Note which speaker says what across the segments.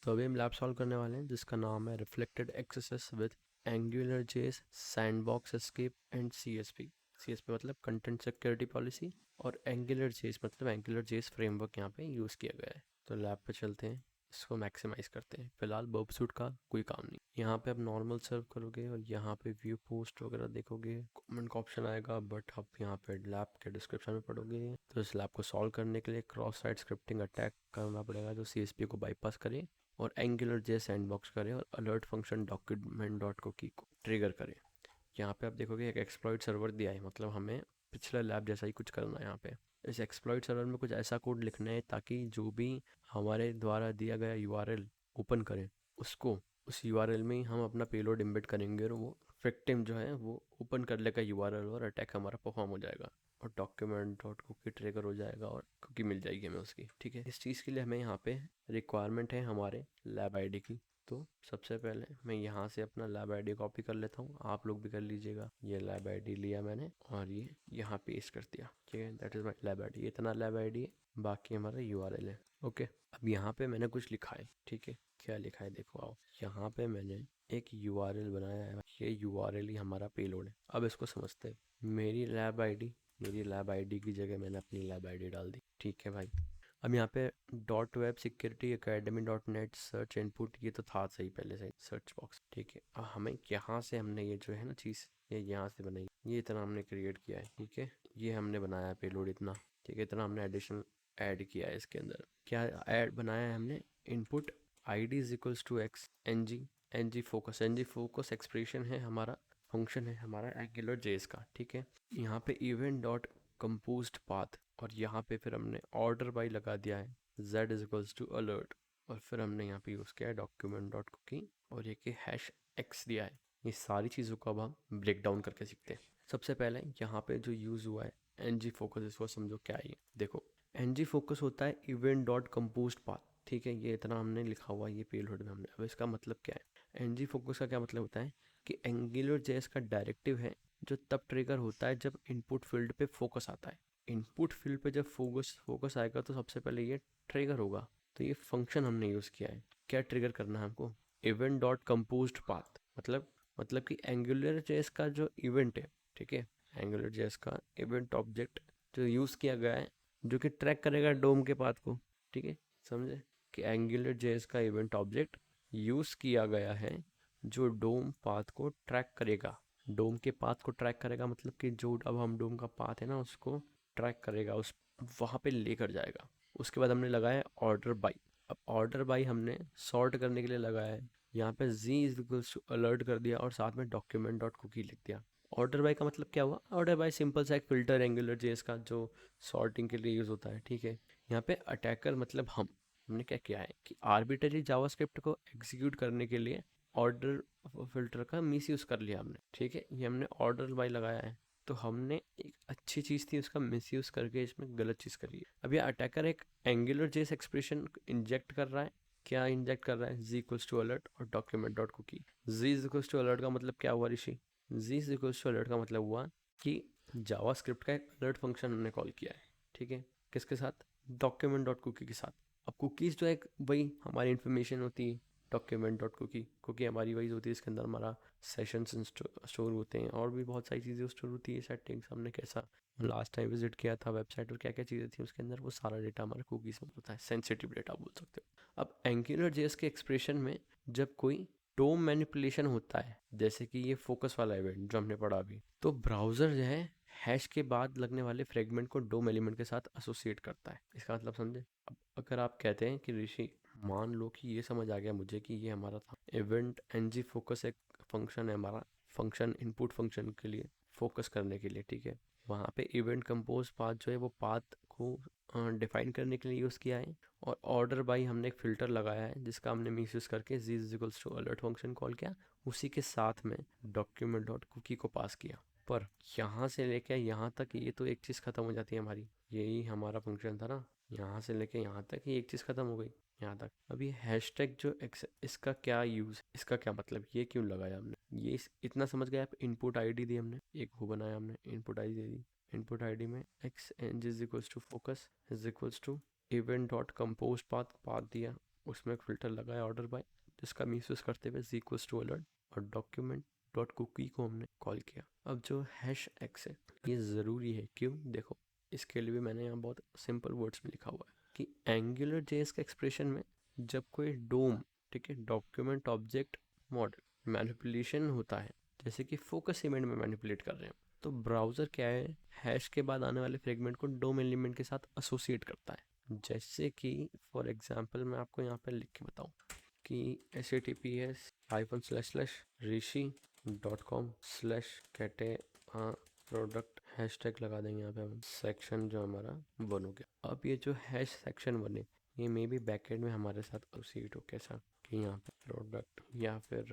Speaker 1: तो अभी हम लैब सॉल्व करने वाले हैं जिसका नाम है रिफ्लेक्टेड एक्सेस विद एंगुलर जेस sandbox escape and CSP. CSP मतलब कंटेंट सिक्योरिटी पॉलिसी और एंगुलर जेस मतलब एंगुलर जेस फ्रेमवर्क यहाँ पे यूज़ किया गया है। तो लैब पे चलते हैं, इसको मैक्सिमाइज करते हैं। फिलहाल बर्ब सूट का कोई काम नहीं। यहाँ पे आप नॉर्मल सर्व करोगे और यहाँ पे व्यू पोस्ट वगैरह देखोगे, कमेंट का ऑप्शन आएगा, बट आप यहाँ पे लैब के डिस्क्रिप्शन में पढ़ोगे। तो इस लैब को सॉल्व करने के लिए क्रॉस साइट स्क्रिप्टिंग अटैक करना पड़ेगा जो सीएसपी को बाईपास करे और एंगुलर जे सैंडबॉक्स करे और alert function document dot cookie को ट्रिगर करे। यहाँ पे आप देखोगे एक एक्सप्लॉइट सर्वर दिया है, मतलब हमें पिछला लैब जैसा ही कुछ करना है। यहाँ पे इस एक्सप्लॉइट सर्वर में कुछ ऐसा कोड लिखना है ताकि जो भी हमारे द्वारा दिया गया यूआरएल ओपन करें उसको उस यूआरएल में ही हम अपना पेलोड इम्बेड करेंगे और वो विक्टिम जो है वो ओपन कर लेगा यूआरएल और अटैक हमारा परफॉर्म हो जाएगा और डॉक्यूमेंट डॉट कुकी ट्रिगर हो जाएगा और कुकी मिल जाएगी हमें उसकी। ठीक है, इस चीज़ के लिए हमें यहाँ पे रिक्वायरमेंट है हमारे लैब आईडी की। तो सबसे पहले मैं यहाँ से अपना लैब आईडी कॉपी कर लेता हूँ, आप लोग भी कर लीजिएगा। ये लैब आईडी लिया मैंने और ये यहाँ पेस्ट कर दिया। ठीक है, that is my lab ID. इतना लैब आईडी है, बाकी हमारा यूआरएल है। ओके, अब यहाँ पे मैंने कुछ लिखा है। ठीक है, क्या लिखा है देखो आओ। यहाँ पे मैंने एक यूआरएल बनाया है, ये यूआरएल ही हमारा पेलोड है। अब इसको समझते हैं। मेरी लैब आईडी की जगह मैंने अपनी लैब आईडी डाल दी। ठीक है भाई, अब यहाँ पे dot web security academy dot net search input, ये तो था सही पहले से सर्च बॉक्स। ठीक है, अब हमें यहाँ से हमने ये जो है ना चीज़ ये यहाँ से बनाई, ये इतना हमने क्रिएट किया है। ठीक है, ये हमने बनाया है पेलोड इतना। ठीक है, इतना हमने एडिशनल ऐड किया है इसके अंदर। क्या ऐड बनाया है हमने, input I D is equals to x n g focus expression है हमारा, फंक्शन है हमारा एंगुलर जेस का। ठीक है, यहाँ पे इवेंट डॉट कंपोज्ड पाथ और यहाँ पे फिर हमने ऑर्डर बाई लगा दिया है z is equals to alert और फिर हमने यहाँ पे यूज़ किया है डॉक्यूमेंट डॉट कुकी और ये कि हैश x दिया है। ये सारी चीज़ों को अब हम ब्रेक डाउन करके सीखते हैं। सबसे पहले यहाँ पे जो यूज़ हुआ है एन जी फोकस, इसको समझो क्या है ये। देखो एन जी फोकस होता है इवेंट डॉट कंपोज्ड पाथ। ठीक है, ये इतना हमने लिखा हुआ है ये पेलोड में हमने। अब इसका मतलब क्या है, एन जी फोकस का क्या मतलब होता है कि एंगुलर जेएस का डायरेक्टिव है जो तब ट्रिगर होता है जब इनपुट फील्ड पे फोकस आता है। इनपुट फील्ड पे जब फोकस आएगा तो सबसे पहले ये ट्रिगर होगा। तो ये फंक्शन हमने यूज़ किया है। क्या ट्रिगर करना है हमको, इवेंट डॉट कंपोज्ड पाथ मतलब कि एंगुलर जेएस का जो इवेंट है। ठीक है, एंगुलर जेएस का इवेंट ऑब्जेक्ट जो यूज़ किया गया है जो कि ट्रैक करेगा डोम के पाथ को। ठीक है, समझे कि एंगुलर जेएस का इवेंट ऑब्जेक्ट यूज़ किया गया है जो डोम पाथ को ट्रैक करेगा। डोम के पाथ को ट्रैक करेगा मतलब कि जो अब हम डोम का पाथ है ना उसको ट्रैक करेगा, उस वहाँ पे लेकर जाएगा। उसके बाद हमने लगाया ऑर्डर बाई। अब ऑर्डर बाई हमने सॉर्ट करने के लिए लगाया है। यहाँ पे z is equals to alert कर दिया और साथ में डॉक्यूमेंट डॉट कुकी लिख दिया। ऑर्डर बाई का मतलब क्या हुआ, ऑर्डर बाई सिंपल सा एक फिल्टर एंगुलर जेएस का जो सॉर्टिंग के लिए यूज़ होता है। ठीक है, यहाँ पे अटैकर मतलब हमने क्या किया है कि आर्बिटरी जावास्क्रिप्ट को एग्जीक्यूट करने के लिए ऑर्डर फिल्टर का मिस यूज़ कर लिया हमने। ठीक है, ये हमने ऑर्डर बाई लगाया है तो हमने एक अच्छी चीज़ थी उसका मिसयूज़ करके इसमें गलत चीज़ करी है। अब ये अटैकर एक एंगुलर जेस एक्सप्रेशन इंजेक्ट कर रहा है। क्या इंजेक्ट कर रहा है, z इक्वल्स टू अलर्ट और document dot cookie. z equals to alert का मतलब क्या हुआ Rishi, z equals to alert का मतलब हुआ कि जावास्क्रिप्ट का एक अलर्ट फंक्शन हमने कॉल किया है। ठीक है, किसके साथ, डॉक्यूमेंट डॉट कुकी के साथ। अब कुकीज़ जो एक वही हमारी इन्फॉर्मेशन होती है डॉक्यूमेंट डॉट कुकी हमारी वही होती है, इसके अंदर हमारा सेशंस स्टोर होते हैं और भी बहुत सारी चीज़ें स्टोर होती है। सेटिंग्स हमने कैसा लास्ट टाइम विजिट किया था वेबसाइट और क्या क्या चीज़ें थी उसके अंदर, वो सारा डेटा हमारे कुकीज़ में होता है। सेंसिटिव डेटा बोल सकते हो। अब एंगुलर जेएस के एक्सप्रेशन में जब कोई डोम मैनिपुलेशन होता है जैसे कि ये फोकस वाला इवेंट जो हमने पढ़ा अभी, तो ब्राउज़र जो है हैश के बाद लगने वाले फ्रेगमेंट को डोम एलिमेंट के साथ एसोसिएट करता है। इसका मतलब समझे। अब अगर आप कहते हैं कि ऋषि मान लो कि ये समझ आ गया मुझे कि ये हमारा था इवेंट एनजी फोकस, एक फंक्शन है हमारा, फंक्शन इनपुट फंक्शन के लिए फोकस करने के लिए। ठीक है, वहाँ पे इवेंट कंपोज पाथ जो है वो पाथ को डिफाइन करने के लिए यूज़ किया है और ऑर्डर बाई हमने एक फ़िल्टर लगाया है जिसका हमने मिस यूज़ करके z equals to alert function call किया, उसी के साथ में डॉक्यूमेंट डॉट कुकी को पास किया। पर यहाँ से लेके यहाँ तक ये तो एक चीज़ ख़त्म हो जाती है हमारी, यही हमारा फंक्शन था ना, यहाँ से लेके यहाँ तक ही एक चीज़ ख़त्म हो गई यहाँ तक। अभी हैशटैग जो इसका क्या यूज़, इसका क्या मतलब, ये क्यों लगाया हमने, ये इतना समझ गया। इनपुट आईडी दी हमने, एक वो बनाया हमने, इनपुट आईडी दे दी। इनपुट आईडी में x n is equals to focus is equals to event dot compose path दिया, उसमें एक फिल्टर लगा है ऑर्डर बाय, जिसका मिसयूज करते हुए z इक्वल्स टू अलर्ट और डॉक्यूमेंट डॉट कुकी को हमने कॉल किया। अब जो हैश एक्स है ये ज़रूरी है, क्यों? देखो इसके लिए भी मैंने यहाँ बहुत सिंपल वर्ड्स में लिखा हुआ है कि एंगुलर जेएस के एक्सप्रेशन में जब कोई डोम, ठीक है, डॉक्यूमेंट ऑब्जेक्ट मॉडल मैनिपुलेशन होता है, जैसे कि फोकस इवेंट में मैनिपुलेट कर रहे हैं, तो ब्राउज़र क्या है, हैश के बाद आने वाले फ्रेगमेंट को डोम एलिमेंट के साथ एसोसिएट करता है। जैसे कि फॉर एग्जांपल मैं आपको यहाँ पे लिख के बताऊँ कि https://rishi.com/कैटे प्रोडक्ट हैशटैग लगा देंगे यहाँ पे हम, सेक्शन जो हमारा बन हो गया। अब ये जो हैश सेक्शन बने ये मे बी बैकएंड में हमारे साथ एसोसिएट हो, कैसा कि यहाँ पे प्रोडक्ट या फिर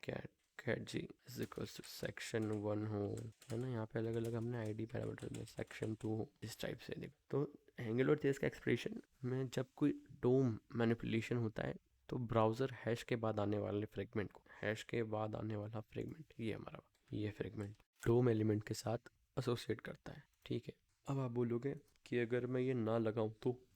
Speaker 1: cat cat g is equals to section 1 हो, है ना। यहाँ पे अलग अलग हमने आईडी पैरामीटर में सेक्शन 2 हो, इस टाइप से। देखो तो एंगुलर जेएस का एक्सप्रेशन में जब कोई डोम मैनिपुलेशन होता है तो ब्राउज़र हैश के बाद आने वाले फ्रेगमेंट को, हैश के बाद आने वाला फ्रेगमेंट ये हमारा, ये फ्रेगमेंट डोम एलिमेंट के साथ एसोसिएट करता है, ठीक है। अब आप बोलोगे कि अगर मैं ये ना लगाऊं तो,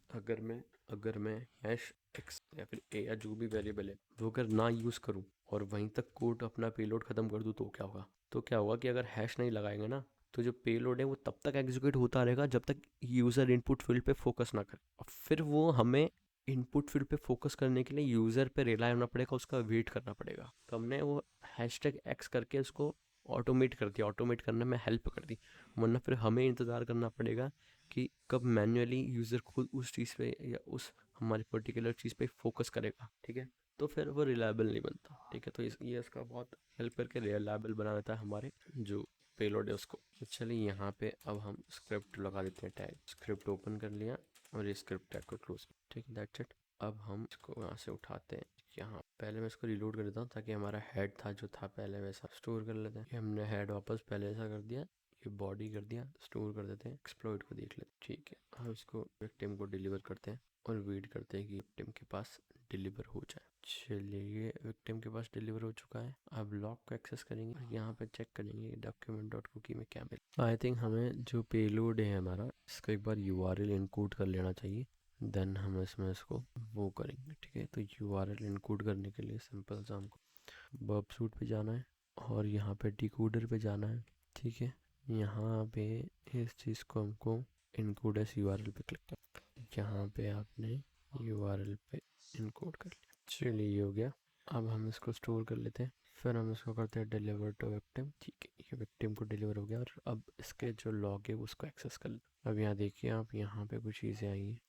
Speaker 1: अगर मैं हैश एक्स या फिर ए या जो भी वेरिएबल है वो अगर ना यूज़ करूं और वहीं तक कोड अपना पेलोड ख़त्म कर दूं तो क्या होगा? तो क्या होगा कि अगर हैश नहीं लगाएंगे ना तो जो पेलोड है वो तब तक एग्जीक्यूट होता रहेगा जब तक यूज़र इनपुट फील्ड पे फोकस ना करे, और फिर वो हमें इनपुट फील्ड पे फोकस करने के लिए यूज़र पे रिलाई होना पड़ेगा, उसका वेट करना पड़ेगा। तो हमने वो हैशटैग एक्स करके उसको ऑटोमेट कर दिया, ऑटोमेट करने में हेल्प कर दी, वरना फिर हमें इंतज़ार करना पड़ेगा कि कब मैन्युअली यूज़र खुद उस चीज़ पे या उस हमारी पर्टिकुलर चीज़ पे फोकस करेगा, ठीक है। तो फिर वो रिलायबल नहीं बनता, ठीक है। तो ये इसका बहुत हेल्प करके रिलायबल बना देता है हमारे जो पेलोड है उसको। तो चलिए यहाँ पे अब हम स्क्रिप्ट लगा देते हैं, टैग स्क्रिप्ट ओपन कर लिया और ये स्क्रिप्ट टैग को क्लोज, ठीक है, दैट्स इट। अब हम इसको यहाँ से उठाते हैं, यहाँ पहले मैं इसको रिलोड कर देता हूँ ताकि हमारा हेड था जो था पहले वैसा स्टोर कर लेते हैं। ये हमने हेड वापस पहले ऐसा कर दिया, ये बॉडी कर दिया, स्टोर कर देते हैं, एक्सप्लॉइट को देख लेते हैं, ठीक है। हम इसको विक्टिम को डिलीवर करते हैं और वेट करते हैं कि विक्टिम के पास डिलीवर हो जाए। चलिए ये विक्टिम के पास डिलीवर हो चुका है। अब लॉग को एक्सेस करेंगे और यहाँ पे चेक करेंगे डॉक्यूमेंट डॉट कुकी में क्या मिला। आई थिंक हमें जो पेलोड है हमारा इसका एक बार यूआरएल इनकोड कर लेना चाहिए, देन हम इसमें इसको वो करेंगे, ठीक है। तो यूआरएल इनकोड करने के लिए सिंपल सा हमको बर्ब सूट पे जाना है और यहाँ पे डिकोडर पे जाना है, ठीक है। यहाँ पे इस चीज़ को हमको इनकोड एस यूआरएल पे क्लिक कर, यहाँ पे आपने यूआरएल पे इनकोड कर लिया। चलिए ये हो गया। अब हम इसको स्टोर कर लेते हैं, फिर हम इसको करते हैं डिलीवर टू विक्टिम, ठीक है। ये विक्टिम को डिलीवर हो गया और अब इसके जो लॉग है उसको एक्सेस कर लेते। अब यहाँ देखिए आप, यहाँ पे कुछ चीज़ें आई हैं,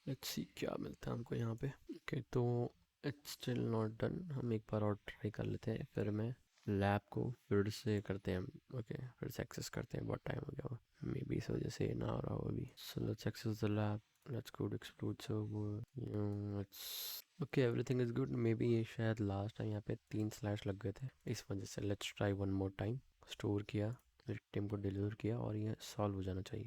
Speaker 1: लेट्स सी क्या मिलता है हमको यहाँ पे। ओके तो इट्स स्टिल नॉट डन, हम एक बार और ट्राई कर लेते हैं। फिर मैं लैब को फिर से करते हैं हम, ओके फिर से एक्सेस करते हैं, बहुत टाइम हो गया हुआ मे बी इस वजह से ना हो रहा हो अभी। So let's access the lab, let's code explode server, okay everything is good. Maybe ये शायद लास्ट टाइम यहाँ पे 3 स्लैश लग गए थे इस वजह से। Let's try one more time. Store किया, विक्टिम को डिलीवर किया और ये सॉल्व हो जाना चाहिए।